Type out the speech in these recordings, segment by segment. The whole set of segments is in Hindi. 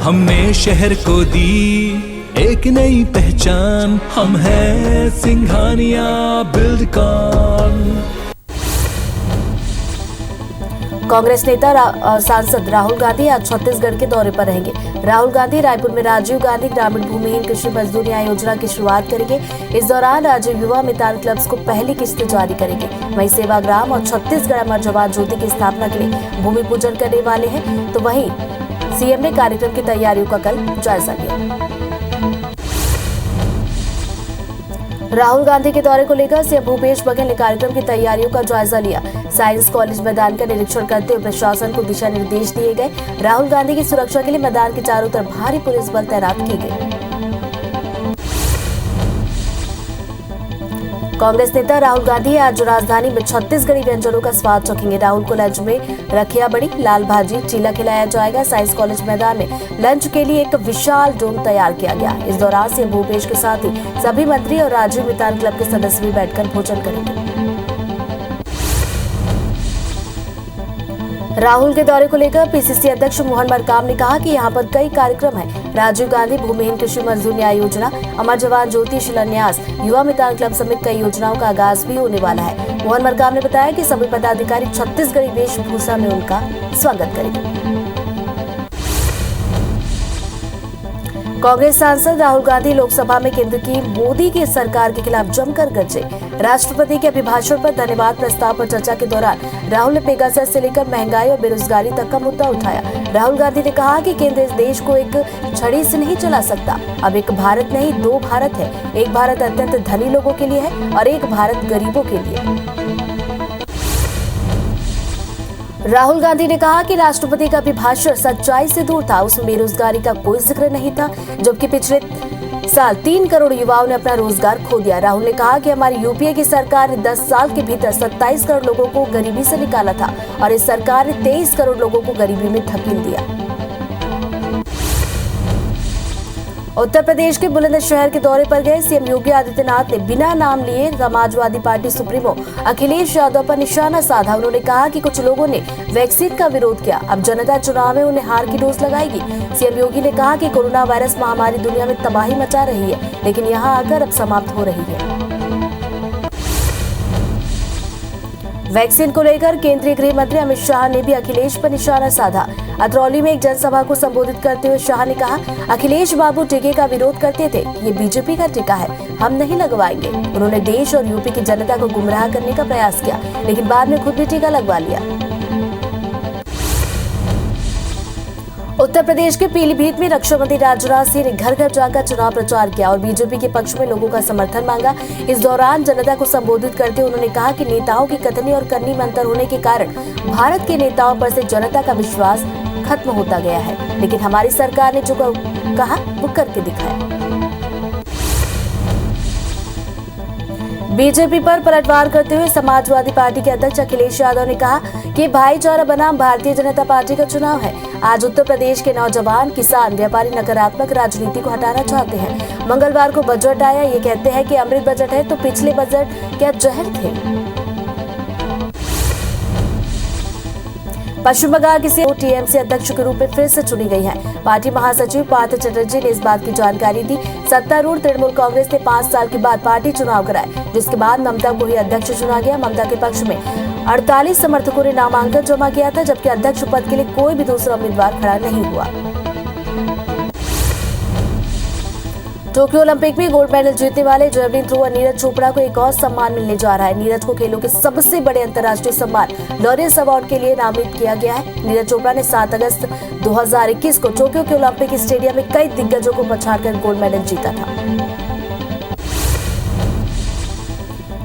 हमने शहर को दी एक नई पहचान, हम हैं सिंघानिया बिल्डकॉन। कांग्रेस नेता और सांसद राहुल गांधी आज छत्तीसगढ़ के दौरे पर रहेंगे। राहुल गांधी रायपुर में राजीव गांधी ग्रामीण भूमिहीन कृषि मजदूर न्याय योजना की शुरुआत करेंगे। इस दौरान राजीव युवा मितान क्लब्स को पहली किस्त जारी करेंगे। वहीं सेवाग्राम और छत्तीसगढ़ अमर जवान ज्योति की स्थापना के लिए भूमि पूजन करने वाले हैं। तो वहीं सीएम ने कार्यक्रम की तैयारियों का कल जायजा लिया। राहुल गांधी के दौरे को लेकर सीएम भूपेश बघेल ने कार्यक्रम की तैयारियों का जायजा लिया। साइंस कॉलेज मैदान का निरीक्षण करते हुए प्रशासन को दिशा निर्देश दिए गए। राहुल गांधी की सुरक्षा के लिए मैदान के चारों तरफ भारी पुलिस बल तैनात की गई। कांग्रेस नेता राहुल गांधी आज राजधानी में छत्तीसगढ़ी व्यंजनों का स्वाद चखेंगे। राहुल को लंच में रखिया बड़ी, लाल भाजी, चीला खिलाया जाएगा। साइंस कॉलेज मैदान में लंच के लिए एक विशाल डोम तैयार किया गया। इस दौरान सीएम भूपेश के साथ ही सभी मंत्री और राजीव मितान क्लब के सदस्य भी बैठकर भोजन करेंगे। राहुल के दौरे को लेकर पीसीसी अध्यक्ष मोहन मरकाम ने कहा कि यहां पर कई कार्यक्रम हैं। राजीव गांधी भूमिहीन कृषि मजदूर न्याय योजना, अमर जवान ज्योति शिलान्यास, युवा मितान क्लब समेत कई योजनाओं का आगाज भी होने वाला है। मोहन मरकाम ने बताया कि सभी पदाधिकारी छत्तीसगढ़ी वेशभूषा में उनका स्वागत करेंगे। कांग्रेस सांसद राहुल गांधी लोकसभा में केंद्र की मोदी की सरकार के खिलाफ जमकर गरजे। राष्ट्रपति के अभिभाषण पर धन्यवाद प्रस्ताव पर चर्चा के दौरान राहुल ने पेगासस से लेकर महंगाई और बेरोजगारी तक का मुद्दा उठाया। राहुल गांधी ने कहा कि केंद्र इस देश को एक छड़ी से नहीं चला सकता। अब एक भारत नहीं, दो भारत है। एक भारत अत्यंत धनी लोगों के लिए है और एक भारत गरीबों के लिए। राहुल गांधी ने कहा कि राष्ट्रपति का अभिभाषण सच्चाई से दूर था। उसमें बेरोजगारी का कोई जिक्र नहीं था, जबकि पिछले साल 3 करोड़ युवाओं ने अपना रोजगार खो दिया। राहुल ने कहा कि हमारी यूपीए की सरकार ने 10 साल के भीतर 27 करोड़ लोगों को गरीबी से निकाला था और इस सरकार ने 23 करोड़ लोगों को गरीबी में धकेल दिया। उत्तर प्रदेश के बुलंदशहर के दौरे पर गए सीएम योगी आदित्यनाथ ने बिना नाम लिए समाजवादी पार्टी सुप्रीमो अखिलेश यादव पर निशाना साधा। उन्होंने कहा कि कुछ लोगों ने वैक्सीन का विरोध किया, अब जनता चुनाव में उन्हें हार की डोज लगाएगी। सीएम योगी ने कहा कि कोरोना वायरस महामारी दुनिया में तबाही मचा रही है, लेकिन यहाँ आकर अब समाप्त हो रही है। वैक्सीन को लेकर केंद्रीय गृह मंत्री अमित शाह ने भी अखिलेश पर निशाना साधा। अतरौली में एक जनसभा को संबोधित करते हुए शाह ने कहा, अखिलेश बाबू टीके का विरोध करते थे, ये बीजेपी का टीका है, हम नहीं लगवाएंगे। उन्होंने देश और यूपी की जनता को गुमराह करने का प्रयास किया, लेकिन बाद में खुद भी टीका लगवा लिया। उत्तर प्रदेश के पीलीभीत में रक्षा मंत्री राजनाथ सिंह ने घर घर जाकर चुनाव प्रचार किया और बीजेपी के पक्ष में लोगों का समर्थन मांगा। इस दौरान जनता को संबोधित करते हुए उन्होंने कहा कि नेताओं की कथनी और करनी में अंतर होने के कारण भारत के नेताओं पर से जनता का विश्वास खत्म होता गया है, लेकिन हमारी सरकार ने जो कहा वो करके दिखाया। बीजेपी पर पलटवार करते हुए समाजवादी पार्टी के अध्यक्ष अखिलेश यादव ने कहा कि भाईचारा बनाम भारतीय जनता पार्टी का चुनाव है। आज उत्तर प्रदेश के नौजवान, किसान, व्यापारी नकारात्मक राजनीति को हटाना चाहते हैं। मंगलवार को बजट आया, ये कहते हैं कि अमृत बजट है, तो पिछले बजट क्या जहर थे? पश्चिम बंगाल की सीएम टीएमसी अध्यक्ष के रूप में फिर से चुनी गई हैं। पार्टी महासचिव पार्थ चटर्जी ने इस बात की जानकारी दी। सत्तारूढ़ तृणमूल कांग्रेस ने 5 साल के बाद पार्टी चुनाव कराए, जिसके बाद ममता को ही अध्यक्ष चुना गया। ममता के पक्ष में 48 समर्थकों ने नामांकन जमा किया था, जबकि अध्यक्ष पद के लिए कोई भी दूसरा उम्मीदवार खड़ा नहीं हुआ। टोक्यो ओलंपिक में गोल्ड मेडल जीतने वाले जेवलिन थ्रोअर नीरज चोपड़ा को एक और सम्मान मिलने जा रहा है। नीरज को खेलों के सबसे बड़े अंतर्राष्ट्रीय सम्मान लॉरेंस अवार्ड के लिए नामित किया गया है। नीरज चोपड़ा ने 7 अगस्त 2021 को टोक्यो के ओलंपिक स्टेडियम में कई दिग्गजों को पछाड़कर गोल्ड मेडल जीता था।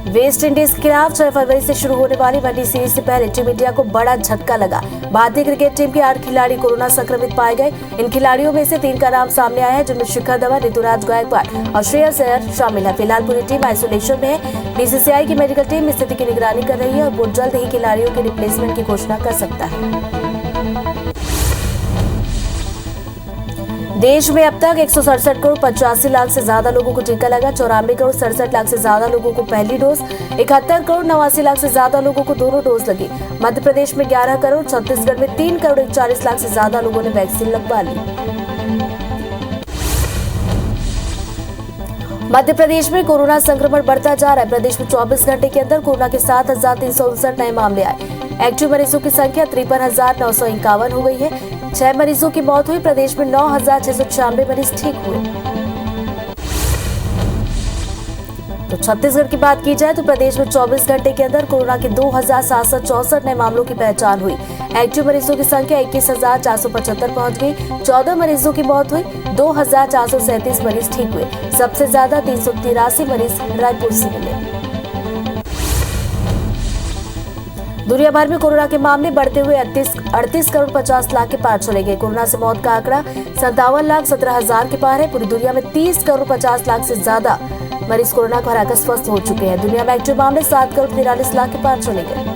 वेस्ट इंडीज के खिलाफ 6 फरवरी से शुरू होने वाली वनडे सीरीज से पहले टीम इंडिया को बड़ा झटका लगा। भारतीय क्रिकेट टीम के 8 खिलाड़ी कोरोना संक्रमित पाए गए। इन खिलाड़ियों में से 3 का नाम सामने आया है, जिनमें शिखर धवन, ऋतुराज गायकवाड़ और श्रेयस अय्यर शामिल है। फिलहाल पूरी टीम आइसोलेशन में है। बीसीसीआई की मेडिकल टीम स्थिति की निगरानी कर रही है और बोर्ड जल्द ही खिलाड़ियों के रिप्लेसमेंट की घोषणा कर सकता है। देश में अब तक 167 करोड़ 85 लाख से ज्यादा लोगों को टीका लगा। 94 करोड़ 67 लाख से ज्यादा लोगों को पहली डोज, 71 करोड़ 89 लाख से ज्यादा लोगों को दोनों डोज लगी। मध्य प्रदेश में 11 करोड़, छत्तीसगढ़ में 3 करोड़ 41 लाख से ज्यादा लोगों ने वैक्सीन लगवा ली। मध्य प्रदेश में कोरोना संक्रमण बढ़ता जा रहा है। प्रदेश में 24 घंटे के अंदर कोरोना के 7,359 नए मामले आए। एक्टिव मरीजों की संख्या 53,951 हो गई है। 6 मरीजों की मौत हुई। प्रदेश में 9,696 मरीज ठीक हुए। तो छत्तीसगढ़ की बात की जाए तो प्रदेश में 24 घंटे के अंदर कोरोना के 2,764 नए मामलों की पहचान हुई। एक्टिव मरीजों की संख्या 21,475 पहुंच गई। 14 मरीजों की मौत हुई। 2,437 मरीज ठीक हुए। सबसे ज्यादा 383 मरीज रायपुर से मिले। दुनिया भर में कोरोना के मामले बढ़ते हुए 38 करोड़ 50 लाख के पार चले गए। कोरोना से मौत का आंकड़ा 57,17,000 के पार है। पूरी दुनिया में 30 करोड़ 50 लाख से ज्यादा मरीज कोरोना को हराकर स्वस्थ हो चुके हैं। दुनिया में एक्टिव मामले 7 करोड़ 43 लाख के पार चले गए।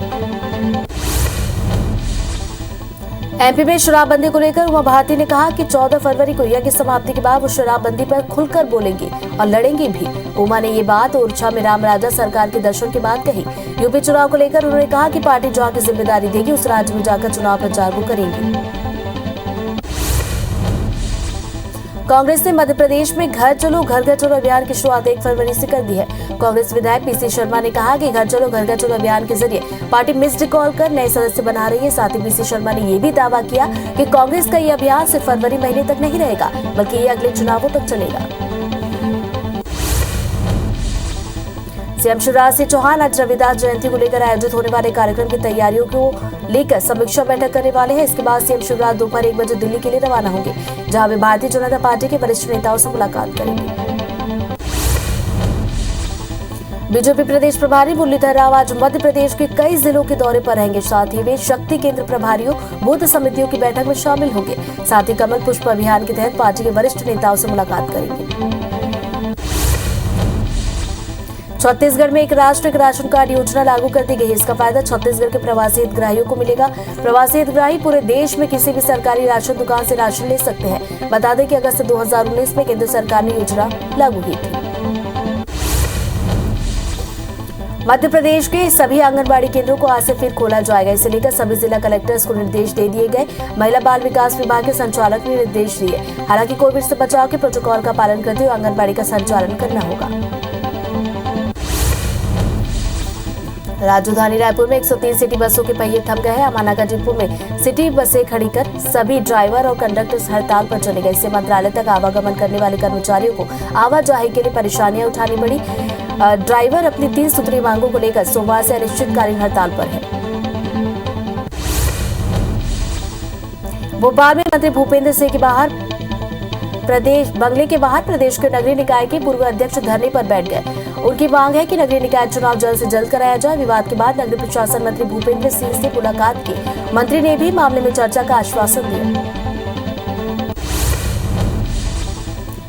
एमपी में शराबबंदी को लेकर उमा भारती ने कहा कि 14 फरवरी को यज्ञ समाप्ति के बाद वो शराबबंदी पर खुलकर बोलेंगी और लड़ेंगी भी। उमा ने ये बात ओरछा में रामराजा सरकार के दर्शन के बाद कही। यूपी चुनाव को लेकर उन्होंने कहा कि पार्टी जहां की जिम्मेदारी देगी उस राज्य में जाकर चुनाव प्रचार को करेंगी। कांग्रेस ने मध्य प्रदेश में घर चलो अभियान की शुरुआत 1 फरवरी से कर दी है। कांग्रेस विधायक पीसी शर्मा ने कहा कि घर चलो अभियान के जरिए पार्टी मिस्ड कॉल कर नए सदस्य बना रही है। साथ ही पीसी शर्मा ने यह भी दावा किया कि कांग्रेस का ये अभियान सिर्फ फरवरी महीने तक नहीं रहेगा, बल्कि ये अगले चुनावों तक चलेगा। सीएम शिवराज सिंह चौहान आज रविदास जयंती को लेकर आयोजित होने वाले कार्यक्रम की तैयारियों को लेकर समीक्षा बैठक करने वाले हैं। इसके बाद सीएम शिवराज दोपहर 1 बजे दिल्ली के लिए रवाना होंगे, जहां वे भारतीय जनता पार्टी के वरिष्ठ नेताओं से मुलाकात करेंगे। बीजेपी प्रदेश प्रभारी मुरलीधर राव आज मध्य प्रदेश के कई जिलों के दौरे पर रहेंगे। साथ ही वे शक्ति केंद्र प्रभारियों, बूथ समितियों की बैठक में शामिल होंगे। साथ ही कमल पुष्प अभियान के तहत पार्टी के वरिष्ठ नेताओं से मुलाकात करेंगे। छत्तीसगढ़ में एक राष्ट्र एक राशन कार्ड योजना लागू कर दी गई है। इसका फायदा छत्तीसगढ़ के प्रवासी हितग्राहियों को मिलेगा। प्रवासी हितग्राही पूरे देश में किसी भी सरकारी राशन दुकान से राशन ले सकते हैं। बता दें कि अगस्त 2019 में केंद्र सरकार ने योजना लागू की थी। मध्य प्रदेश के सभी आंगनबाड़ी केंद्रों को आज से फिर खोला जाएगा। इसे लेकर सभी जिला कलेक्टर्स को निर्देश दे दिए गए। महिला बाल विकास विभाग के संचालक ने निर्देश दिए। हालांकि कोविड से बचाव के प्रोटोकॉल का पालन करते हुए आंगनबाड़ी का संचालन करना होगा। राजधानी रायपुर में 103 सिटी बसों के पहिए थम गए हैं। अमाना गाजीपुर में सिटी बसें खड़ी कर सभी ड्राइवर और कंडक्टर्स हड़ताल पर चले गए। इससे मंत्रालय तक आवागमन करने वाले कर्मचारियों को आवाजाही के लिए परेशानियां उठानी पड़ी। ड्राइवर अपनी 3 सूत्री मांगों को लेकर सोमवार से अनिश्चितकालीन हड़ताल पर है। भोपाल में मंत्री भूपेंद्र सिंह के बंगले के बाहर प्रदेश के नगरीय निकाय के पूर्व अध्यक्ष धरने पर बैठ गए। उनकी मांग है कि नगरीय निकाय चुनाव जल्द से जल्द कराया जाए। विवाद के बाद नगरीय प्रशासन मंत्री भूपेंद्र सिंह से मुलाकात की। मंत्री ने भी मामले में चर्चा का आश्वासन दिया।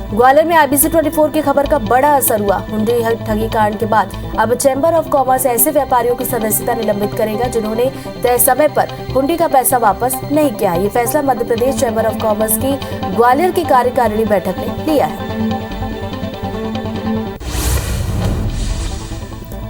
ग्वालियर में IBC 24 की खबर का बड़ा असर हुआ। हुंडी ठगी कांड के बाद अब चैंबर ऑफ कॉमर्स ऐसे व्यापारियों की सदस्यता निलंबित करेगा जिन्होंने तय समय पर हुंडी का पैसा वापस नहीं किया। ये फैसला Madhya Pradesh chamber of commerce की ग्वालियर की कार्यकारिणी बैठक में लिया है।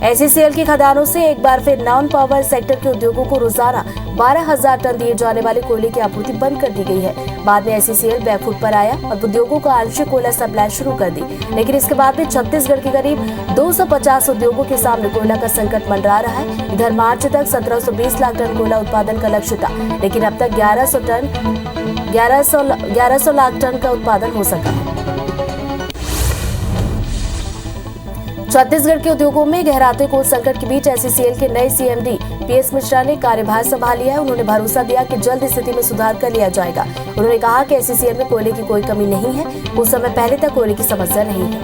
SCCL की खदानों से एक बार फिर नॉन पावर सेक्टर के उद्योगों को रोजाना 12,000 टन दिए जाने वाले कोयले की आपूर्ति बंद कर दी गई है। बाद में SCCL बैकफुट पर आया और उद्योगों को आंशिक कोयला सप्लाई शुरू कर दी। लेकिन इसके बाद भी छत्तीसगढ़ के करीब 250 उद्योगों के सामने कोयला का संकट मंडरा रहा है। इधर मार्च तक 1720 लाख टन कोयला उत्पादन का लक्ष्य था, लेकिन अब तक 1100 लाख टन का उत्पादन हो सका है। छत्तीसगढ़ के उद्योगों में गहराते कोल संकट के बीच SCCL के नए CMD PS मिश्रा ने कार्यभार संभाल लिया है। उन्होंने भरोसा दिया कि जल्द स्थिति में सुधार कर लिया जाएगा। उन्होंने कहा कि SCCL में कोयले की कोई कमी नहीं है। कुछ समय पहले तक कोयले की समस्या नहीं है।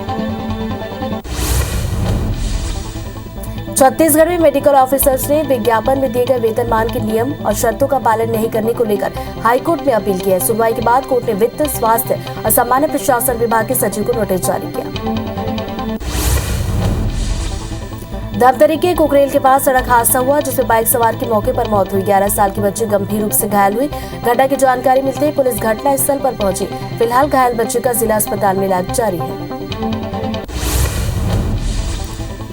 छत्तीसगढ़ में मेडिकल ऑफिसर्स ने विज्ञापन में दिए गए वेतनमान के नियम और शर्तों का पालन नहीं करने को लेकर हाईकोर्ट में अपील की है। सुनवाई के बाद कोर्ट ने वित्त, स्वास्थ्य और सामान्य प्रशासन विभाग के सचिव को नोटिस जारी किया। धमतरी के कुकरेल के पास सड़क हादसा हुआ जिसमें बाइक सवार की मौके पर मौत हुई। 11 साल की बच्ची गंभीर रूप से घायल हुई। घटना की जानकारी मिलते ही पुलिस घटना स्थल पर पहुंची। फिलहाल घायल बच्ची का जिला अस्पताल में इलाज जारी है।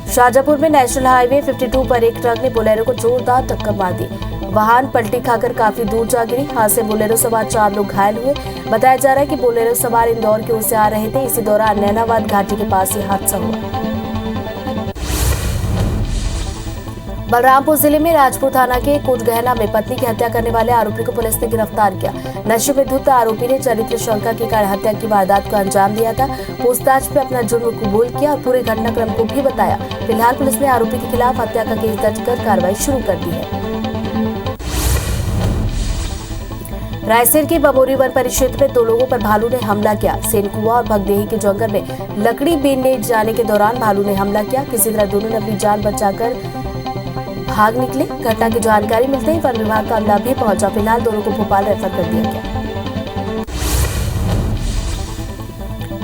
शाहजहांपुर में नेशनल हाईवे 52 पर एक ट्रक ने बोलेरो को जोरदार टक्कर मार दी। वाहन पलटी खाकर काफी दूर जा गिरी। हादसे में बोलेरो सवार 4 लोग घायल हुए। बताया जा रहा है कि बोलेरो सवार इंदौर की ओर से आ रहे थे। इसी दौरान नैनाबाद घाटी के पास ये हादसा हुआ। बलरामपुर जिले में राजपुर थाना के कोटगहना में पत्नी की हत्या करने वाले आरोपी को पुलिस ने गिरफ्तार किया। नशे में धुत आरोपी ने चरित्र शंका के कारण हत्या की वारदात को अंजाम दिया था। पूछताछ में अपना जुर्म कबूल किया और पूरे घटनाक्रम को भी बताया। फिलहाल पुलिस ने आरोपी के खिलाफ हत्या का केस दर्ज कर कार्रवाई शुरू कर दी है। रायसेन के बमोरी वन परिक्षेत्र में 2 लोगों पर भालू ने हमला किया। सेनकुआ और भगदेही के जंगल में लकड़ी बीनने जाने के दौरान भालू ने हमला किया। किसी तरह दोनों ने अपनी जान बचाकर भाग निकले। घटना की जानकारी मिलते ही वन विभाग का अमला भी पहुंचा। फिलहाल दोनों को भोपाल रेफर कर दिया गया।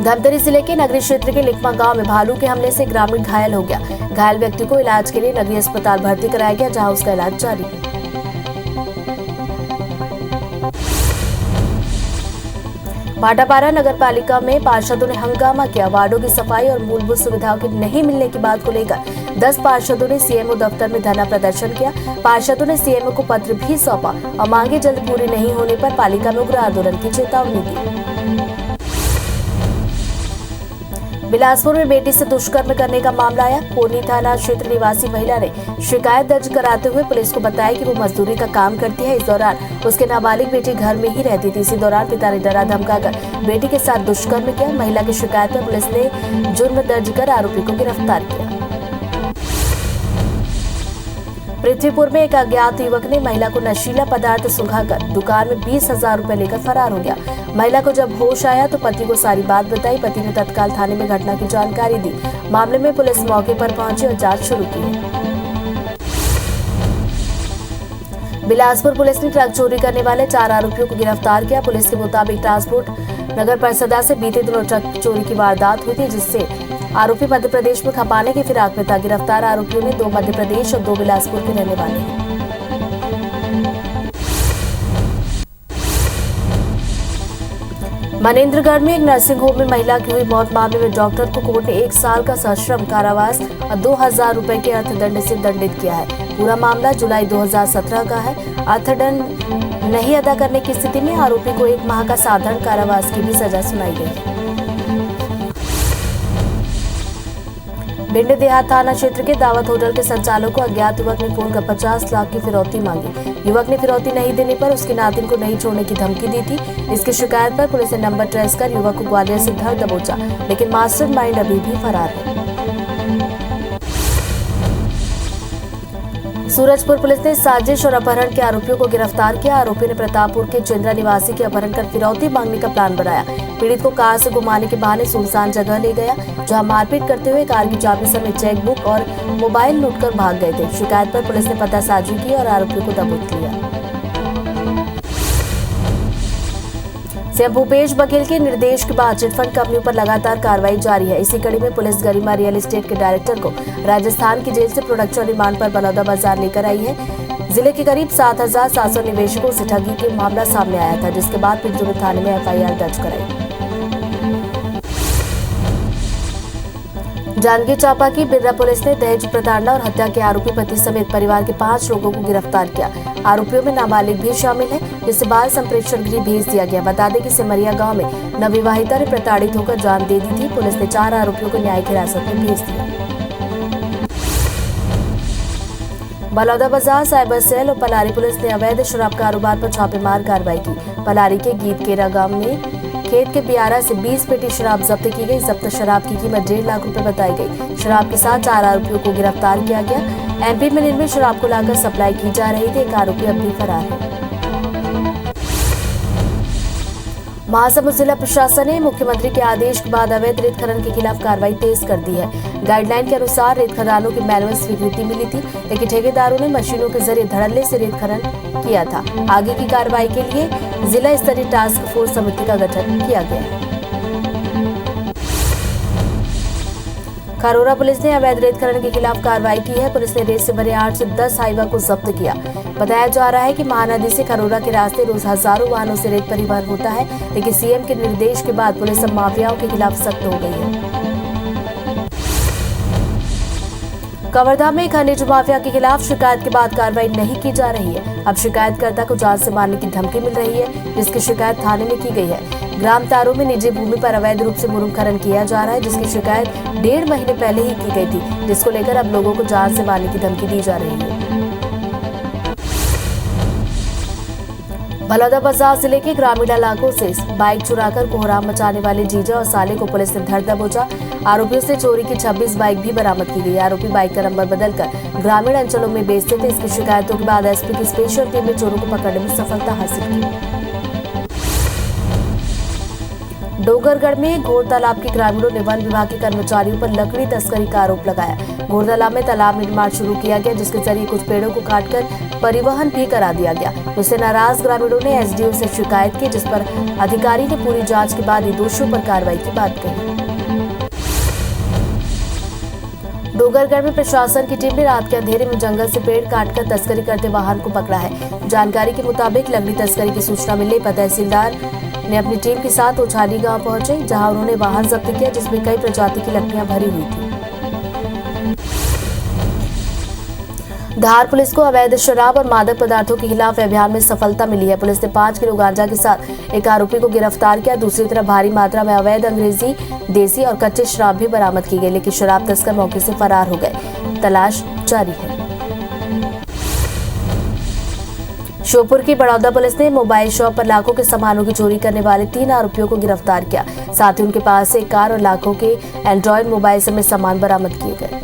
धमतरी जिले के नगरी क्षेत्र के लिखमा गांव में भालू के हमले से ग्रामीण घायल हो गया। घायल व्यक्ति को इलाज के लिए नगरीय अस्पताल भर्ती कराया गया, जहां उसका इलाज जारी है। भाटापारा नगर पालिका में पार्षदों ने हंगामा किया। वार्डों की सफाई और मूलभूत सुविधाओं के नहीं मिलने की बात को लेकर 10 पार्षदों ने सीएमओ दफ्तर में धरना प्रदर्शन किया। पार्षदों ने सीएमओ को पत्र भी सौंपा और मांगे जल्द पूरी नहीं होने पर पालिका में उग्र आंदोलन की चेतावनी दी। बिलासपुर में बेटी से दुष्कर्म करने का मामला आया। कोनी थाना क्षेत्र निवासी महिला ने शिकायत दर्ज कराते हुए पुलिस को बताया कि वो मजदूरी का काम करती है। इस दौरान उसके नाबालिग बेटी घर में ही रहती थी। इसी दौरान पिता ने डरा धमकाकर बेटी के साथ दुष्कर्म किया। महिला की शिकायत पर पुलिस ने जुर्म दर्ज कर आरोपी को गिरफ्तार किया। पृथ्वीपुर में एक अज्ञात युवक ने महिला को नशीला पदार्थ सुंघाकर दुकान में 20,000 रुपए लेकर फरार हो गया। महिला को जब होश आया तो पति को सारी बात बताई। पति ने तत्काल थाने में घटना की जानकारी दी। मामले में पुलिस मौके पर पहुंची और जांच शुरू की है। बिलासपुर पुलिस ने ट्रक चोरी करने वाले 4 आरोपियों को गिरफ्तार किया। पुलिस के मुताबिक ट्रांसपोर्ट नगर परिषद से बीते दिनों ट्रक चोरी की वारदात हुई थी, जिससे आरोपी मध्य प्रदेश में खपाने की फिराक में था। गिरफ्तार आरोपियों में 2 मध्य प्रदेश और 2 बिलासपुर के रहने वाले हैं। मनेंद्रगढ़ में एक नर्सिंग होम में महिला की हुई मौत मामले में डॉक्टर को कोर्ट ने 1 साल का सश्रम कारावास और 2,000 रुपए के अर्थदंड से दंडित किया है। पूरा मामला जुलाई 2017 का है। अर्थदंड नहीं अदा करने की स्थिति में आरोपी को 1 माह का साधारण कारावास की भी सजा सुनाई गई है। भिंड देहात थाना क्षेत्र के दावत होटल के संचालक को अज्ञात युवक ने फोन कर 50 लाख की फिरौती मांगी। युवक ने फिरौती नहीं देने पर उसके नातिन को नहीं छोड़ने की धमकी दी थी। इसकी शिकायत पर पुलिस ने नंबर ट्रेस कर युवक को ग्वालियर से धर दबोचा, लेकिन मास्टरमाइंड अभी भी फरार है। सूरजपुर पुलिस ने साजिश और अपहरण के आरोपियों को गिरफ्तार किया। आरोपी ने प्रतापपुर के चंद्रा निवासी के अपहरण कर फिरौती मांगने का प्लान बनाया। पीड़ित को कार से घुमाने के बहाने सुनसान जगह ले गया, जहां मारपीट करते हुए कार की चाबी समेत चेकबुक और मोबाइल लूटकर भाग गए थे। शिकायत पर पुलिस ने पतासाजी की और आरोपियों को दबोच लिया। सीएम भूपेश बघेल के निर्देश के बाद चिटफंड कंपनियों पर लगातार कार्रवाई जारी है। इसी कड़ी में पुलिस गरिमा रियल एस्टेट के डायरेक्टर को राजस्थान की जेल से प्रोडक्शन रिमांड पर बलौदाबाजार लेकर आई है। जिले के करीब 7,700 निवेशकों से ठगी के मामला सामने आया था, जिसके बाद पिंजौर थाने में एफआईआर दर्ज कराई। जांजगीर चांपा की बिर्रा पुलिस ने दहेज प्रताड़ना और हत्या के आरोपी पति समेत परिवार के 5 लोगों को गिरफ्तार किया। आरोपियों में नाबालिग भी शामिल है, जिसे बाल संप्रेक्षण गृह भेज दिया गया। बता दें कि सिमरिया गांव में नवविवाहिता ने प्रताड़ित होकर जान दे दी थी। पुलिस ने 4 आरोपियों को न्यायिक हिरासत में भेज दिया। बलौदाबाजार साइबर सेल और पलारी पुलिस ने अवैध शराब कारोबार पर छापेमार कार्रवाई की। पलारी के गीतकेरा गांव में खेत के बियारा से 20 पेटी शराब जब्त की गई। जब्त शराब की कीमत 1.5 लाख रुपए बताई गई। शराब के साथ 4 आरोपियों को गिरफ्तार किया गया। एमपी में निर्मित शराब को लाकर सप्लाई की जा रही थी। एक आरोपी अब भी फरार है। महासमुंद जिला प्रशासन ने मुख्यमंत्री के आदेश के बाद अवैध रेत खनन के खिलाफ कार्रवाई तेज कर दी है। गाइडलाइन के अनुसार रेत खदानों की मैनुअल स्वीकृति मिली थी, लेकिन ठेकेदारों ने मशीनों के जरिए धड़ल्ले से रेत खनन किया था। आगे की कार्रवाई के लिए जिला स्तरीय टास्क फोर्स समिति का गठन किया गया है। खरोरा पुलिस ने अवैध रेत खनन के खिलाफ कार्रवाई की है। पुलिस ने रेत से भरे 8 से 10 हाईवा को जब्त किया। बताया जा रहा है कि महानदी से खरोरा के रास्ते रोज हजारों वाहनों से रेत परिवहन होता है, लेकिन सीएम के निर्देश के बाद पुलिस अब माफियाओं के खिलाफ सख्त हो गई है। कवर्धा में खनिज माफिया के खिलाफ शिकायत के बाद कार्रवाई नहीं की जा रही है। अब शिकायतकर्ता को जान से मारने की धमकी मिल रही है, जिसकी शिकायत थाने में की गई है। ग्राम तारू में निजी भूमि पर अवैध रूप से मुरुम खनन किया जा रहा है, जिसकी शिकायत 1.5 महीने पहले ही की गई थी, जिसको लेकर अब लोगों को जान से मारने की धमकी दी जा रही है। बलौदाबाजार जिले के ग्रामीण इलाकों से बाइक चुराकर कोहराम मचाने वाले जीजा और साले को पुलिस ने धर दबोचा। आरोपियों से चोरी की 26 बाइक भी बरामद की गई। आरोपी बाइक का नंबर बदलकर ग्रामीण अंचलों में बेचते थे। इसकी शिकायतों के बाद एसपी की स्पेशल टीम ने चोरों को पकड़ने में सफलता हासिल की। डोगरगढ़ में घोर तालाब के ग्रामीणों ने वन विभाग के कर्मचारियों पर लकड़ी तस्करी का आरोप लगाया। घोर तालाब में तालाब निर्माण शुरू किया गया, जिसके जरिए कुछ पेड़ों को काटकर परिवहन भी करा दिया गया। इससे नाराज ग्रामीणों ने एसडीओ से शिकायत की, जिस पर अधिकारी ने पूरी जांच के बाद ही दोषियों पर कार्रवाई की बात कही। डोगरगढ़ में प्रशासन की टीम ने रात के अंधेरे में जंगल से पेड़ काटकर तस्करी करते वाहन को पकड़ा है। जानकारी के मुताबिक लकड़ी तस्करी की सूचना मिलने पर तहसीलदार ने अपनी टीम के साथ ओछाली गांव पहुंचे, जहां उन्होंने वाहन जब्त किया, जिसमें कई प्रजाति की लकड़ियां भरी हुई थी। धार पुलिस को अवैध शराब और मादक पदार्थों के खिलाफ अभियान में सफलता मिली है। पुलिस ने 5 किलो गांजा के साथ एक आरोपी को गिरफ्तार किया। दूसरी तरफ भारी मात्रा में अवैध अंग्रेजी, देसी और कच्ची शराब भी बरामद की गई, लेकिन शराब तस्कर मौके से फरार हो गए। तलाश जारी है। श्योपुर की बड़ौदा पुलिस ने मोबाइल शॉप पर लाखों के सामानों की चोरी करने वाले 3 आरोपियों को गिरफ्तार किया। साथ ही उनके पास से एक कार और लाखों के एंड्रॉयड मोबाइल समेत सामान बरामद किए गए।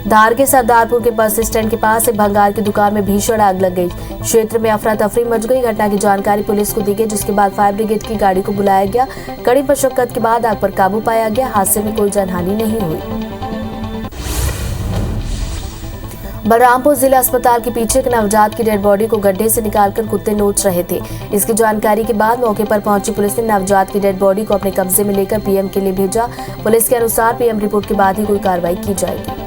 धार के सरदारपुर के बस स्टैंड के पास एक भंगार की दुकान में भीषण आग लग गई। क्षेत्र में अफरा तफरी मच गई। घटना की जानकारी पुलिस को दी गई, जिसके बाद फायर ब्रिगेड की गाड़ी को बुलाया गया। कड़ी मशक्कत के बाद आग पर काबू पाया गया। हादसे में कोई जानहानि नहीं हुई। बलरामपुर जिला अस्पताल के पीछे एक नवजात की डेड बॉडी को गड्ढे से निकालकर कुत्ते नोच रहे थे। इसकी जानकारी के बाद मौके पर पहुंची पुलिस ने नवजात की डेड बॉडी को अपने कब्जे में लेकर पीएम के लिए भेजा। पुलिस के अनुसार पीएम रिपोर्ट के बाद ही कोई कार्रवाई की जाएगी।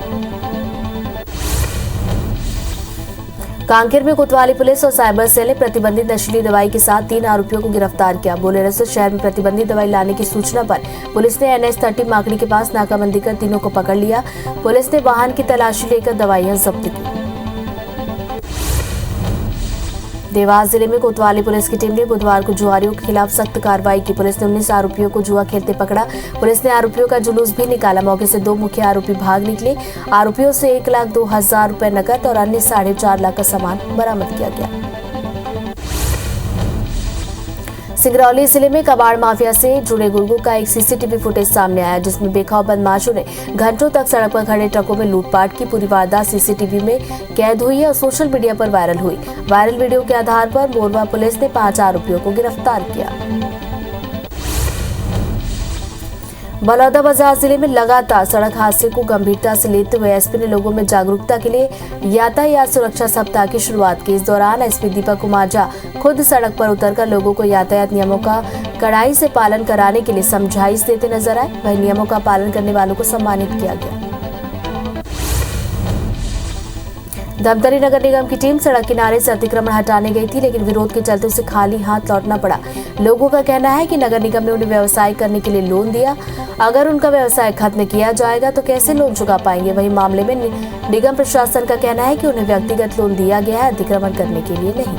कांकेर में कोतवाली पुलिस और साइबर सेल ने प्रतिबंधित नशीली दवाई के साथ 3 आरोपियों को गिरफ्तार किया। बोलेरो से शहर में प्रतिबंधित दवाई लाने की सूचना पर पुलिस ने NH-30 माकड़ी के पास नाकाबंदी कर तीनों को पकड़ लिया। पुलिस ने वाहन की तलाशी लेकर दवाइयां जब्त की। देवास जिले में कोतवाली पुलिस की टीम ने बुधवार को जुआरियों के खिलाफ सख्त कार्रवाई की। पुलिस ने 19 आरोपियों को जुआ खेलते पकड़ा। पुलिस ने आरोपियों का जुलूस भी निकाला। मौके से 2 मुख्य आरोपी भाग निकले। आरोपियों से 1,02,000 रुपए नकद और अन्य 4.5 लाख का सामान बरामद किया गया। सिंगरौली जिले में कबाड़ माफिया से जुड़े गुर्गों का एक सीसीटीवी फुटेज सामने आया, जिसमें बेखौफ बदमाशों ने घंटों तक सड़क पर खड़े ट्रकों में लूटपाट की। पूरी वारदात सीसीटीवी में कैद हुई है और सोशल मीडिया पर वायरल हुई। वायरल वीडियो के आधार पर मोरवा पुलिस ने 5 आरोपियों को गिरफ्तार किया। बलौदाबाजार जिले में लगातार सड़क हादसे को गंभीरता से लेते हुए एसपी ने लोगों में जागरूकता के लिए यातायात सुरक्षा सप्ताह की शुरुआत की। इस दौरान एसपी दीपक कुमार झा खुद सड़क पर उतरकर लोगों को यातायात नियमों का कड़ाई से पालन कराने के लिए समझाइश देते नजर आए। वहीं नियमों का पालन करने वालों को सम्मानित किया गया। धमतरी नगर निगम की टीम सड़क किनारे से अतिक्रमण हटाने गई थी, लेकिन विरोध के चलते उसे खाली हाथ लौटना पड़ा। लोगों का कहना है कि नगर निगम ने उन्हें व्यवसाय करने के लिए लोन दिया। अगर उनका व्यवसाय खत्म किया जाएगा तो कैसे लोन चुका पाएंगे। वहीं मामले में निगम प्रशासन का कहना है कि उन्हें व्यक्तिगत लोन दिया गया है, अतिक्रमण करने के लिए नहीं।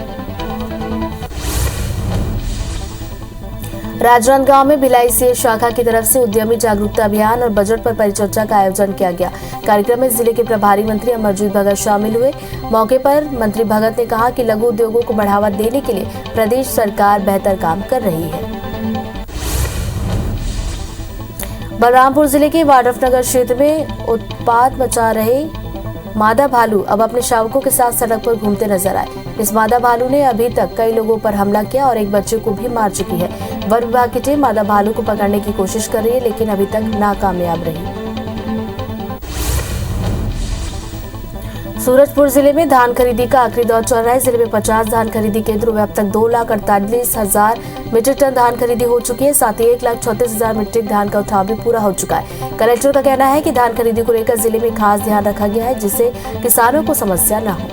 राजनांदगांव में भिलाई सीए शाखा की तरफ से उद्यमी जागरूकता अभियान और बजट पर परिचर्चा का आयोजन किया गया। कार्यक्रम में जिले के प्रभारी मंत्री अमरजीत भगत शामिल हुए। मौके पर मंत्री भगत ने कहा कि लघु उद्योगों को बढ़ावा देने के लिए प्रदेश सरकार बेहतर काम कर रही है। बलरामपुर जिले के वाड्रफनगर क्षेत्र में उत्पात मचा रहे मादा भालू अब अपने शावकों के साथ सड़क पर घूमते नजर आए। इस मादा भालू ने अभी तक कई लोगों पर हमला किया और एक बच्चे को भी मार चुकी है। वन विभाग की टीम मादा भालू को पकड़ने की कोशिश कर रही है, लेकिन अभी तक नाकामयाब रही। सूरजपुर जिले में धान खरीदी का आखिरी दौर चल रहा है। जिले में 50 धान खरीदी केंद्रों में अब तक 2,48,000 मीट्रिक टन धान खरीदी हो चुकी है। साथ ही 1,36,000 मीट्रिक धान का उठाव भी पूरा हो चुका है। कलेक्टर का कहना है कि धान खरीदी को लेकर जिले में खास ध्यान रखा गया है, जिससे किसानों को समस्या न हो।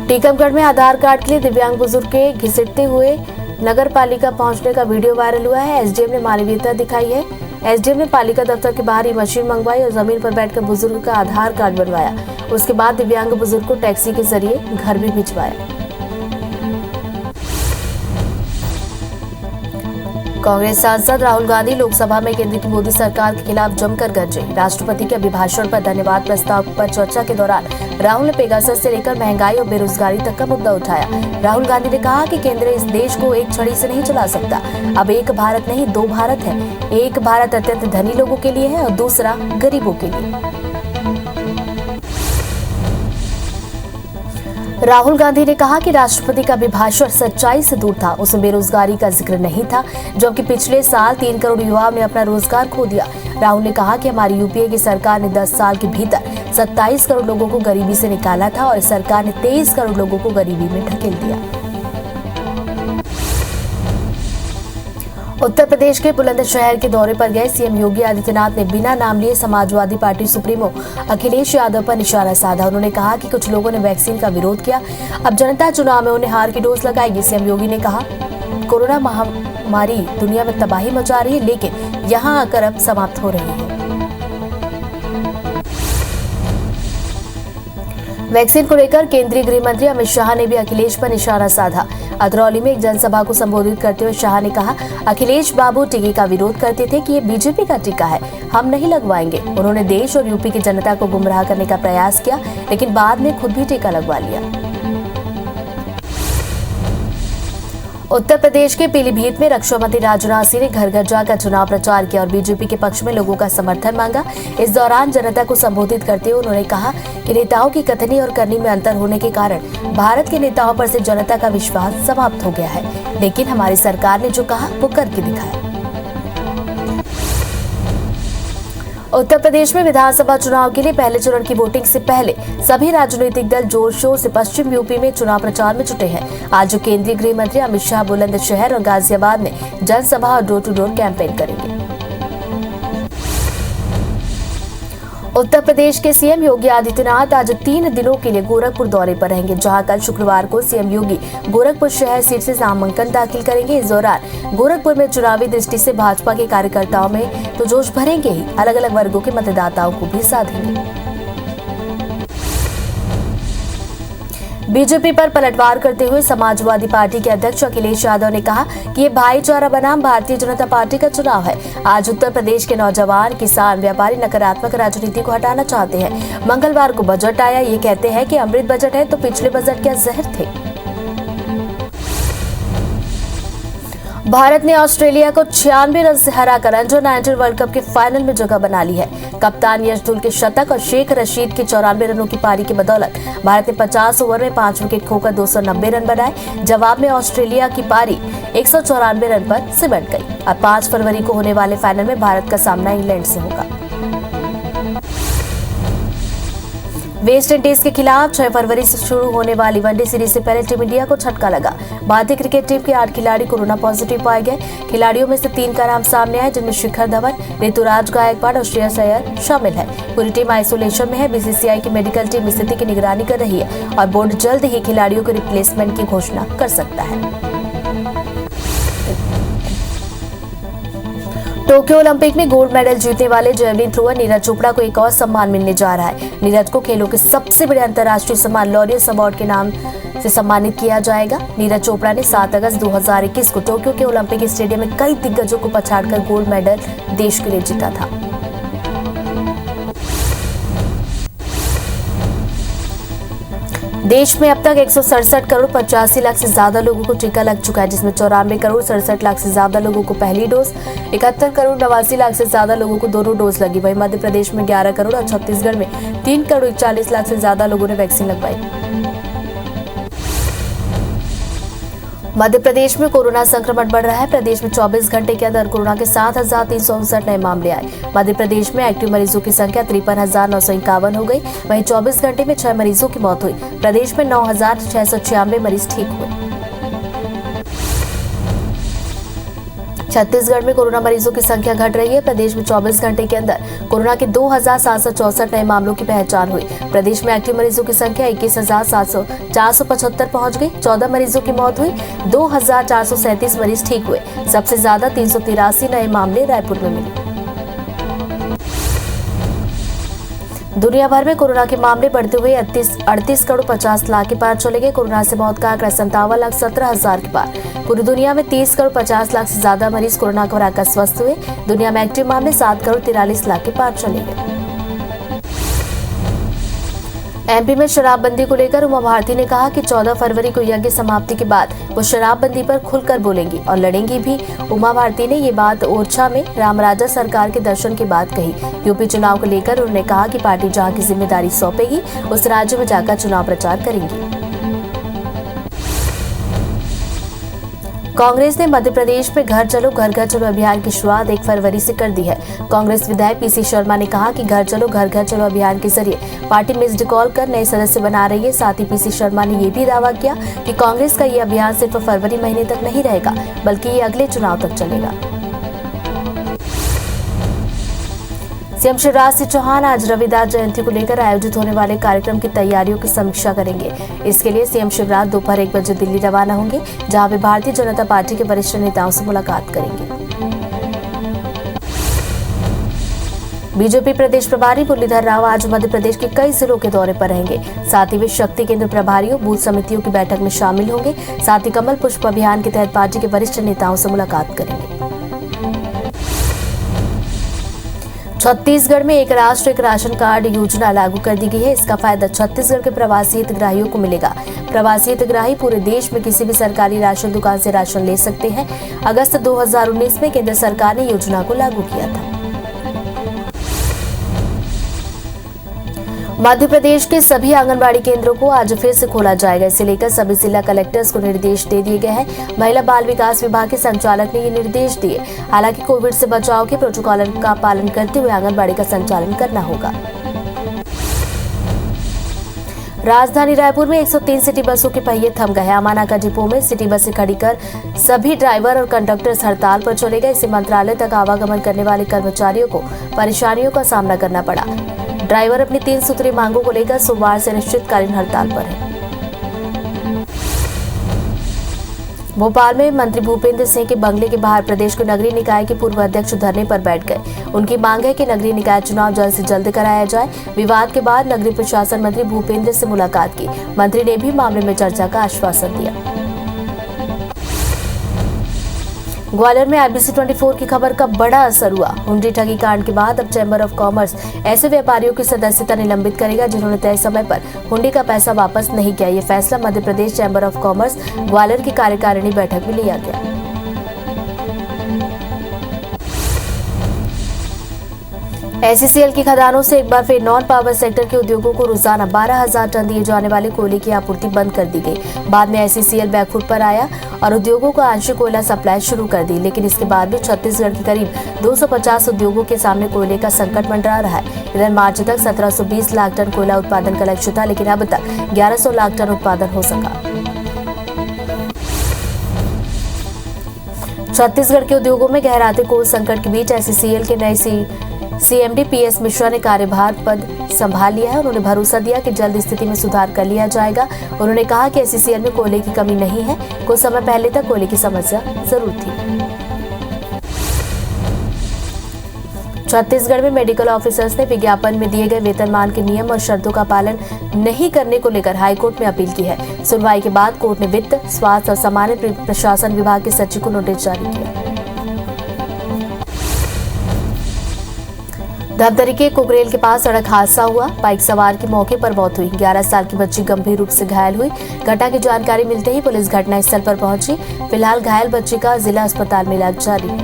टीकमगढ़ में आधार कार्ड के लिए दिव्यांग बुजुर्ग के घसीटते हुए नगर पालिका पहुंचने का वीडियो वायरल हुआ है। एसडीएम ने मानवीयता दिखाई है। एसडीएम ने पालिका दफ्तर के बाहर ही मशीन मंगवाई और जमीन पर बैठकर बुजुर्ग का आधार कार्ड बनवाया। उसके बाद दिव्यांग बुजुर्ग को टैक्सी के जरिए घर भी भिजवाया। कांग्रेस सांसद राहुल गांधी लोकसभा में केंद्र की मोदी सरकार के खिलाफ जमकर गरजे। राष्ट्रपति के अभिभाषण पर धन्यवाद प्रस्ताव पर चर्चा के दौरान राहुल ने पेगासस से लेकर महंगाई और बेरोजगारी तक का मुद्दा उठाया। राहुल गांधी ने कहा कि केंद्र इस देश को एक छड़ी से नहीं चला सकता। अब एक भारत नहीं, दो भारत है। एक भारत अत्यंत धनी लोगों के लिए है और दूसरा गरीबों के लिए। राहुल गांधी ने कहा कि राष्ट्रपति का अभिभाषण सच्चाई से दूर था। उसमें बेरोजगारी का जिक्र नहीं था, जबकि पिछले साल 3 करोड़ युवाओं ने अपना रोजगार खो दिया। राहुल ने कहा कि हमारी यूपीए की सरकार ने 10 साल के भीतर 27 करोड़ लोगों को गरीबी से निकाला था और इस सरकार ने 23 करोड़ लोगों को गरीबी में ढकेल दिया। उत्तर प्रदेश के बुलंदशहर के दौरे पर गए सीएम योगी आदित्यनाथ ने बिना नाम लिए समाजवादी पार्टी सुप्रीमो अखिलेश यादव पर निशाना साधा। उन्होंने कहा कि कुछ लोगों ने वैक्सीन का विरोध किया, अब जनता चुनाव में उन्हें हार की डोज लगाएगी। सीएम योगी ने कहा, कोरोना महामारी दुनिया में तबाही मचा रही है, लेकिन यहां आकर अब समाप्त हो रही है। वैक्सीन को लेकर केंद्रीय गृह मंत्री अमित शाह ने भी अखिलेश पर निशाना साधा। अतरौली में एक जनसभा को संबोधित करते हुए शाह ने कहा, अखिलेश बाबू टीके का विरोध करते थे कि ये बीजेपी का टीका है, हम नहीं लगवाएंगे। उन्होंने देश और यूपी की जनता को गुमराह करने का प्रयास किया, लेकिन बाद में खुद भी टीका लगवा लिया। उत्तर प्रदेश के पीलीभीत में रक्षा मंत्री राजनाथ सिंह ने घर घर जाकर चुनाव प्रचार किया और बीजेपी के पक्ष में लोगों का समर्थन मांगा। इस दौरान जनता को संबोधित करते हुए उन्होंने कहा कि नेताओं की कथनी और करनी में अंतर होने के कारण भारत के नेताओं पर से जनता का विश्वास समाप्त हो गया है, लेकिन हमारी सरकार ने जो कहा वो करके दिखाया। उत्तर प्रदेश में विधानसभा चुनाव के लिए पहले चरण की वोटिंग से पहले सभी राजनीतिक दल जोर शोर से पश्चिम यूपी में चुनाव प्रचार में जुटे हैं। आज केंद्रीय गृह मंत्री अमित शाह बुलंदशहर और गाजियाबाद में जनसभा और डोर टू डोर कैंपेन करेंगे। उत्तर प्रदेश के सीएम योगी आदित्यनाथ आज 3 दिनों के लिए गोरखपुर दौरे पर रहेंगे, जहां कल शुक्रवार को सीएम योगी गोरखपुर शहर सीट से नामांकन दाखिल करेंगे। इस दौरान गोरखपुर में चुनावी दृष्टि से भाजपा के कार्यकर्ताओं में तो जोश भरेंगे ही, अलग अलग वर्गों के मतदाताओं को भी साधेंगे। बीजेपी पर पलटवार करते हुए समाजवादी पार्टी के अध्यक्ष अखिलेश यादव ने कहा कि ये भाईचारा बनाम भारतीय जनता पार्टी का चुनाव है। आज उत्तर प्रदेश के नौजवान, किसान, व्यापारी नकारात्मक राजनीति को हटाना चाहते हैं। मंगलवार को बजट आया, ये कहते हैं कि अमृत बजट है, तो पिछले बजट क्या जहर थे। भारत ने ऑस्ट्रेलिया को 96 रन से हराकर अंडर 19 वर्ल्ड कप के फाइनल में जगह बना ली है। कप्तान यशदुल के शतक और शेख रशीद के 94 रनों की पारी की बदौलत भारत ने 50 ओवर में 5 विकेट खोकर 290 रन बनाए। जवाब में ऑस्ट्रेलिया की पारी 194 रन पर सिमट गई। अब 5 फरवरी को होने वाले फाइनल में भारत का सामना इंग्लैंड से होगा। वेस्ट इंडीज के खिलाफ 6 फरवरी से शुरू होने वाली वनडे सीरीज से पहले टीम इंडिया को झटका लगा। भारतीय क्रिकेट टीम के 8 खिलाड़ी कोरोना पॉजिटिव पाए गए। खिलाड़ियों में से 3 का नाम सामने आया, जिनमें शिखर धवन, ऋतुराज गायकवाड़ और श्रेयस अय्यर शामिल है। पूरी टीम आइसोलेशन में है। बीसीसीआई की मेडिकल टीम स्थिति की निगरानी कर रही है और बोर्ड जल्द ही खिलाड़ियों के रिप्लेसमेंट की घोषणा कर सकता है। टोक्यो ओलंपिक में गोल्ड मेडल जीतने वाले जेवलिन थ्रोअर नीरज चोपड़ा को एक और सम्मान मिलने जा रहा है। नीरज को खेलों के सबसे बड़े अंतर्राष्ट्रीय सम्मान लॉरियस अवार्ड के नाम से सम्मानित किया जाएगा। नीरज चोपड़ा ने 7 अगस्त 2021 को टोक्यो के ओलंपिक स्टेडियम में कई दिग्गजों को पछाड़कर गोल्ड मेडल देश के लिए जीता था। देश में अब तक 167 करोड़ 85 लाख से ज्यादा लोगों को टीका लग चुका है, जिसमें 94 करोड़ 67 लाख से ज्यादा लोगों को पहली डोज, 71 करोड़ 89 लाख से ज्यादा लोगों को दोनों डोज लगी। वहीं मध्य प्रदेश में 11 करोड़ और छत्तीसगढ़ में 3 करोड़ 41 लाख से ज्यादा लोगों ने वैक्सीन लगवाई। मध्य प्रदेश में कोरोना संक्रमण बढ़ रहा है। प्रदेश में 24 घंटे के अंदर कोरोना के 7,359 नए मामले आए। मध्य प्रदेश में एक्टिव मरीजों की संख्या 53,951 हो गई। वहीं 24 घंटे में 6 मरीजों की मौत हुई। प्रदेश में 9,696 मरीज ठीक हुए। छत्तीसगढ़ में कोरोना मरीजों की संख्या घट रही है। प्रदेश में 24 घंटे के अंदर कोरोना के 2764 नए मामलों की पहचान हुई। प्रदेश में एक्टिव मरीजों की संख्या 21,475 पहुंच गई। 14 मरीजों की मौत हुई। 2,437 मरीज ठीक हुए। सबसे ज्यादा 383 नए मामले रायपुर में मिले। दुनिया भर में कोरोना के मामले बढ़ते हुए 38 करोड़ 50 लाख के पार चले गए। कोरोना से मौत का आंकड़ा 57,17,000 के पार। पूरी दुनिया में 30 करोड़ 50 लाख से ज्यादा मरीज कोरोना को हराकर स्वस्थ हुए। दुनिया में एक्टिव मामले 7 करोड़ 43 लाख के पार चले गए। एमपी में शराबबंदी को लेकर उमा भारती ने कहा कि 14 फरवरी को यज्ञ समाप्ति के बाद वो शराबबंदी पर खुलकर बोलेंगी और लड़ेंगी भी। उमा भारती ने ये बात ओरछा में रामराजा सरकार के दर्शन के बाद कही। यूपी चुनाव को लेकर उन्होंने कहा कि पार्टी जहां की जिम्मेदारी सौंपेगी उस राज्य में जाकर चुनाव प्रचार करेंगी। कांग्रेस ने मध्य प्रदेश में घर चलो अभियान की शुरुआत 1 फरवरी से कर दी है। कांग्रेस विधायक पीसी शर्मा ने कहा कि घर चलो अभियान के जरिए पार्टी मिस्ड कॉल कर नए सदस्य बना रही है। साथ ही पीसी शर्मा ने ये भी दावा किया कि कांग्रेस का ये अभियान सिर्फ फरवरी महीने तक नहीं रहेगा बल्कि ये अगले चुनाव तक चलेगा। सीएम शिवराज सिंह चौहान आज रविदास जयंती को लेकर आयोजित होने वाले कार्यक्रम की तैयारियों की समीक्षा करेंगे। इसके लिए सीएम शिवराज दोपहर 1 बजे दिल्ली रवाना होंगे, जहां वे भारतीय जनता पार्टी के वरिष्ठ नेताओं से मुलाकात करेंगे। बीजेपी प्रदेश प्रभारी मुरलीधर राव आज मध्य प्रदेश के कई जिलों के दौरे पर रहेंगे। साथ ही वे शक्ति केंद्र प्रभारियों, बूथ समितियों की बैठक में शामिल होंगे। साथ ही कमल पुष्प अभियान के तहत पार्टी के वरिष्ठ नेताओं से मुलाकात करेंगे। छत्तीसगढ़ में एक राष्ट्र एक राशन कार्ड योजना लागू कर दी गई है। इसका फायदा छत्तीसगढ़ के प्रवासी हितग्राहियों को मिलेगा। प्रवासी हितग्राही पूरे देश में किसी भी सरकारी राशन दुकान से राशन ले सकते हैं। अगस्त 2019 में केंद्र सरकार ने योजना को लागू किया था। मध्य प्रदेश के सभी आंगनबाड़ी केंद्रों को आज फिर से खोला जाएगा। इसे लेकर सभी जिला कलेक्टर्स को निर्देश दे दिए गए हैं। महिला बाल विकास विभाग के संचालक ने ये निर्देश दिए। हालांकि कोविड से बचाव के प्रोटोकॉल का पालन करते हुए आंगनबाड़ी का संचालन करना होगा। राजधानी रायपुर में 103 सिटी बसों के पहिए थम गए। अमाना का डिपो में सिटी बसें खड़ी कर सभी ड्राइवर और कंडक्टर्स हड़ताल पर चले गए। इससे मंत्रालय तक आवागमन करने वाले कर्मचारियों को परेशानियों का सामना करना पड़ा। ड्राइवर अपनी 3 सूत्री मांगों को लेकर सोमवार से अनिश्चितकालीन हड़ताल पर है। भोपाल में मंत्री भूपेंद्र सिंह के बंगले के बाहर प्रदेश के नगरीय निकाय के पूर्व अध्यक्ष धरने पर बैठ गए। उनकी मांग है कि नगरीय निकाय चुनाव जल्द से जल्द कराया जाए। विवाद के बाद नगरीय प्रशासन मंत्री भूपेंद्र से मुलाकात की। मंत्री ने भी मामले में चर्चा का आश्वासन दिया। ग्वालियर में IBC 24 की खबर का बड़ा असर हुआ। हुंडी ठगी कांड के बाद अब चैंबर ऑफ कॉमर्स ऐसे व्यापारियों की सदस्यता निलंबित करेगा जिन्होंने तय समय पर हुंडी का पैसा वापस नहीं किया। ये फैसला Madhya Pradesh chamber of commerce Gwalior की कार्यकारिणी बैठक में लिया गया। SCCL की खदानों से एक बार फिर नॉन पावर सेक्टर के उद्योगों को रोजाना 12,000 टन दिए जाने वाले कोयले की आपूर्ति बंद कर दी गई। बाद में SCCL बैकफुट पर आया और उद्योगों को आंशिक कोयला सप्लाई शुरू कर दी। लेकिन इसके बाद भी छत्तीसगढ़ के करीब 250 उद्योगों के सामने कोयले का संकट मंडरा रहा है। इधर मार्च तक 1720 लाख टन कोयला उत्पादन का लक्ष्य था, लेकिन अब तक 1100 लाख टन उत्पादन हो सका। छत्तीसगढ़ के उद्योगों में गहराते कोल संकट के बीच SCCL के नए CMD PS मिश्रा ने कार्यभार पद संभाल लिया है। उन्होंने भरोसा दिया कि जल्द स्थिति में सुधार कर लिया जाएगा। उन्होंने कहा कि SCCL में कोयले की कमी नहीं है। कुछ समय पहले तक कोयले की समस्या जरूर थी। छत्तीसगढ़ में मेडिकल ऑफिसर्स ने विज्ञापन में दिए गए वेतनमान के नियम और शर्तों का पालन नहीं करने को लेकर हाईकोर्ट में अपील की है। सुनवाई के बाद कोर्ट ने वित्त, स्वास्थ्य और सामान्य प्रशासन विभाग के सचिव को नोटिस जारी किया। धमतरी के कुकरेल के पास सड़क हादसा हुआ। बाइक सवार की मौके पर मौत हुई। 11 साल की बच्ची गंभीर रूप से घायल हुई। घटना की जानकारी मिलते ही पुलिस घटनास्थल पर पहुंची। फिलहाल घायल बच्ची का जिला अस्पताल में इलाज जारी है।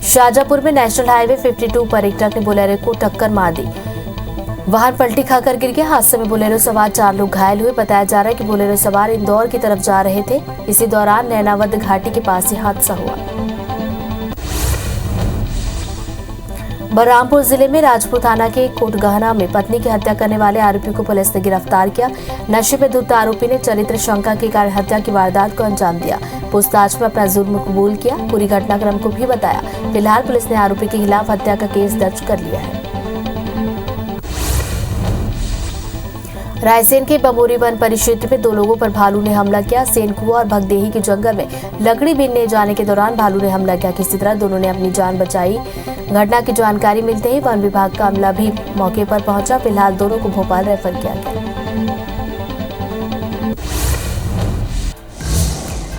शाहजहांपुर में नेशनल हाईवे 52 पर एक ट्रक ने बोलेरो को टक्कर मार दी। वाहन पलटी खाकर गिर गया। हादसे में बोलेरो सवार 4 लोग घायल हुए। बताया जा रहा है कि बोलेरो सवार इंदौर की तरफ जा रहे थे। इसी दौरान नैनावद घाटी के पास ये हादसा हुआ। बलरामपुर जिले में राजपुर थाना के कोटगहना में पत्नी की हत्या करने वाले आरोपी को पुलिस ने गिरफ्तार किया। नशे में धुत आरोपी ने चरित्र शंका के कारण हत्या की वारदात को अंजाम दिया। पूछताछ में अपना जुर्म कबूल किया, पूरी घटनाक्रम को भी बताया। फिलहाल पुलिस ने आरोपी के खिलाफ हत्या का केस दर्ज कर लिया है। रायसेन के बमोरी वन परिक्षेत्र में 2 लोगों पर भालू ने हमला किया। सेनकुआ और भगदेही के जंगल में लकड़ी बीनने जाने के दौरान भालू ने हमला किया। किसी तरह दोनों ने अपनी जान बचाई। घटना की जानकारी मिलते ही वन विभाग का अमला भी मौके पर पहुंचा। फिलहाल दोनों को भोपाल रेफर किया गया।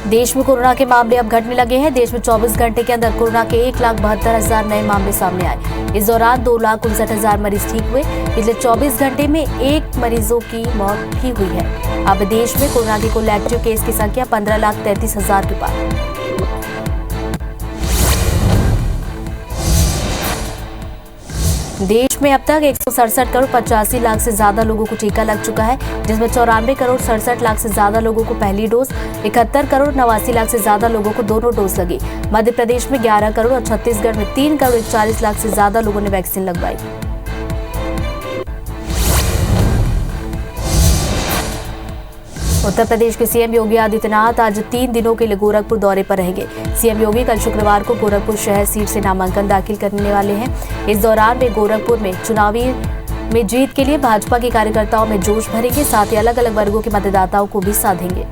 देश में कोरोना के मामले अब घटने लगे हैं। देश में 24 घंटे के अंदर कोरोना के 1,72,000 नए मामले सामने आए। इस दौरान 2,59,000 मरीज ठीक हुए। पिछले 24 घंटे में 1 मरीजों की मौत भी हुई है। अब देश में कोरोना के कुल एक्टिव केस की संख्या 15,33,000 के पार। देश में अब तक 167 करोड़ 85 लाख से ज्यादा लोगों को टीका लग चुका है, जिसमें 94 करोड़ 67 लाख से ज्यादा लोगों को पहली डोज, 71 करोड़ 89 लाख से ज्यादा लोगों को दोनों डोज लगी। मध्य प्रदेश में 11 करोड़ और छत्तीसगढ़ में 3 करोड़ 41 लाख से ज्यादा लोगों ने वैक्सीन लगवाई। उत्तर प्रदेश के सीएम योगी आदित्यनाथ आज 3 दिनों के लिए गोरखपुर दौरे पर रहेंगे। सीएम योगी कल शुक्रवार को गोरखपुर शहर सीट से नामांकन दाखिल करने वाले हैं। इस दौरान वे गोरखपुर में चुनावी में जीत के लिए भाजपा के कार्यकर्ताओं में जोश भरेंगे, साथ ही अलग अलग वर्गों के मतदाताओं को भी साधेंगे।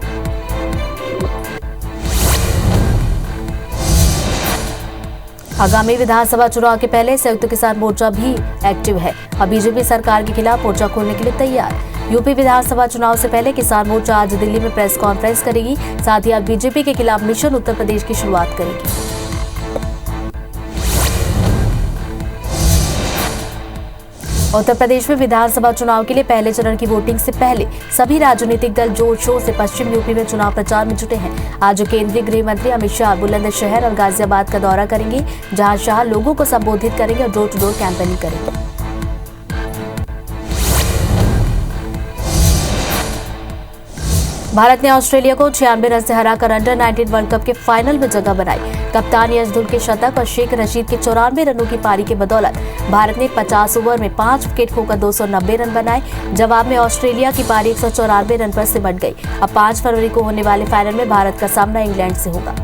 आगामी विधानसभा चुनाव के पहले संयुक्त किसान मोर्चा भी एक्टिव है और बीजेपी सरकार के खिलाफ मोर्चा खोलने के लिए तैयार। यूपी विधानसभा चुनाव से पहले किसान मोर्चा आज दिल्ली में प्रेस कॉन्फ्रेंस करेगी। साथ ही आज बीजेपी के खिलाफ मिशन उत्तर प्रदेश की शुरुआत करेगी। उत्तर प्रदेश में विधानसभा चुनाव के लिए पहले चरण की वोटिंग से पहले सभी राजनीतिक दल जोर शोर से पश्चिम यूपी में चुनाव प्रचार में जुटे हैं। आज केंद्रीय गृह मंत्री अमित शाह बुलंदशहर और गाजियाबाद का दौरा करेंगे, जहां शाह लोगों को संबोधित करेंगे और डोर टू डोर कैंपेनिंग करेंगे। भारत ने ऑस्ट्रेलिया को 96 रन से हराकर अंडर 19 वर्ल्ड कप के फाइनल में जगह बनाई। कप्तान यशदुल के शतक और शेख रशीद के 94 रनों की पारी के बदौलत भारत ने 50 ओवर में 5 विकेट खोकर 290 रन बनाए। जवाब में ऑस्ट्रेलिया की पारी 194 रन पर सिमट गई। अब 5 फरवरी को होने वाले फाइनल में भारत का सामना इंग्लैंड से होगा।